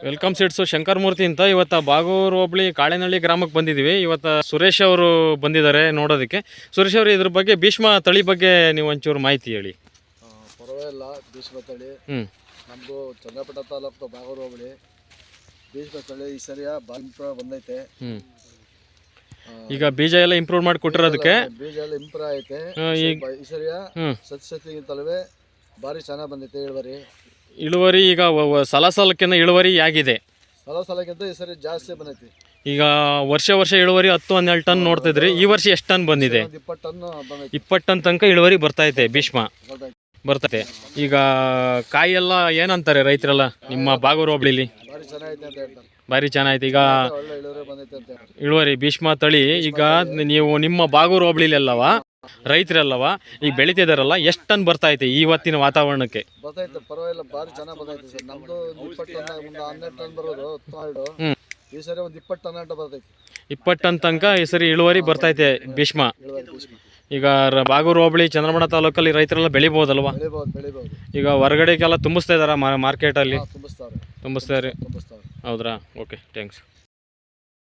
Welcome seeds Shankaramurthy ಅಂತ ಇವತ್ತು ಬಾಗೂರು ಹೋಬಳಿ ಕಾಳೆನಹಳ್ಳಿ ಗ್ರಾಮಕ್ಕೆ ಬಂದಿದ್ದೀವಿ. ಇವತ್ತು ಸುರೇಶ್ ಅವರು ಬಂದಿದ್ದಾರೆ ನೋಡೋದಕ್ಕೆ. ಸುರೇಶ್ ಅವರು ಇದ್ರ ಬಗ್ಗೆ ಭೀಷ್ಮ ತಳಿ ಬಗ್ಗೆ ನೀವು ಒಂಚೂರು ಮಾಹಿತಿ ಹೇಳಿ. ಪರವಾಗಿಲ್ಲ, ಭೀಷ್ಮ ತಳಿ ನಮ್ಮದು ಚನ್ನಪಟ್ಟಣ ತಾಲೂಕು ಬಾಗೂರು ಹೋಬಳಿ. ಭೀಷ್ಮ ತಳಿ ಈ ಸರಿಯ ಬಂದೈತೆ. ಈಗ ಬೀಜ ಎಲ್ಲ ಇಂಪ್ರೂವ್ ಮಾಡಿ ಕೊಟ್ಟಿರೋದಕ್ಕೆ ಬೀಜ ಎಲ್ಲ ಇಂಪ್ರೂವ್ ಐತೆ. ಈ ಸರಿಯ ಸತಿಗಿಂತಲೇ ಭಾರಿ ಚೆನ್ನಾಗಿ ಬಂದೈತೆ ಇಳುವರಿ. ಈಗ ಸಲಕ್ಕಿಂತ ಇಳುವರಿ ಆಗಿದೆ. ಸಲಕ್ಕಿಂತ ಈ ಸರಿ ಜಾಸ್ತಿ ಬಂದೈತಿ. ಈಗ ವರ್ಷ ಇಳುವರಿ 10-12 ಟನ್ ನೋಡ್ತಿದ್ರಿ. ಈ ವರ್ಷ ಎಷ್ಟು ಟನ್ ಬಂದಿದೆ? 20 ಟನ್ ಬಂದೈತಿ. 20 ಟನ್ ತನಕ ಇಳುವರಿ ಬರ್ತೈತೆ ಭೀಷ್ಮ ಬರ್ತೈತೆ. ಈಗ ಕಾಯಿ ಎಲ್ಲ ಏನಂತಾರೆ ರೈತರೆಲ್ಲ ನಿಮ್ಮ ಬಾಗೂರು ಹೋಬಳಿಲಿ? ಭಾರಿ ಚೆನ್ನಾಗೈತೆ ಅಂತ ಹೇಳ್ತಾರೆ. ಭಾರಿ ಚೆನ್ನಾಗೈತೆ. ಈಗ ಇಳುವರಿ ಬಂದೈತೆ ಅಂತ ಇಳುವರಿ ಭೀಷ್ಮ ತಳಿ ಈಗ ನೀವು ನಿಮ್ಮ ಬಾಗೂರು ಹೋಬಳಿಲಿ ಅಲ್ಲವ ರೈತರಲ್ಲವ ಈಗ ಬೆಳಿತಿದಾರಲ್ಲ, ಎಷ್ಟು ಟನ್ ಬರ್ತೈತೆ ಇವತ್ತಿನ ವಾತಾವರಣಕ್ಕೆ? ಬರ್ತೈತೆ, ಪರವಾಗಿಲ್ಲ, ಭಾರಿ ಚೆನ್ನಾಗಿ ಬರ್ತೈತೆ ಸರ್. ನಮ್ದು 20 ಟನ್, ಒಂದು 12 ಟನ್ ಬರೋದು. ಈ ಸರಿ ಒಂದು 20 ಟನ್ ಅಂತ ಬರ್ತೈತೆ. 20 ಟನ್ ತನಕ ಈ ಸರಿ ಇಳುವರಿ ಬರ್ತೈತೆ ಭೀಷ್ಮ. ಈಗ ಬಾಗೂರು ಹೋಬಳಿ ಚಂದ್ರಮಣ ತಾಲೂಕಲ್ಲಿ ರೈತರೆಲ್ಲ ಬೆಳಿಬೋದಲ್ವಾ? ಬೆಳಿಬೋದು. ಈಗ ಹೊರಗಡೆಗೆಲ್ಲ ತುಂಬಿಸ್ತಾ ಇದಾರ ಮಾರ್ಕೆಟಲ್ಲಿ? ತುಂಬಿಸ್ತಾರೆ. ಹೌದ್ರಾ? Okay, thanks.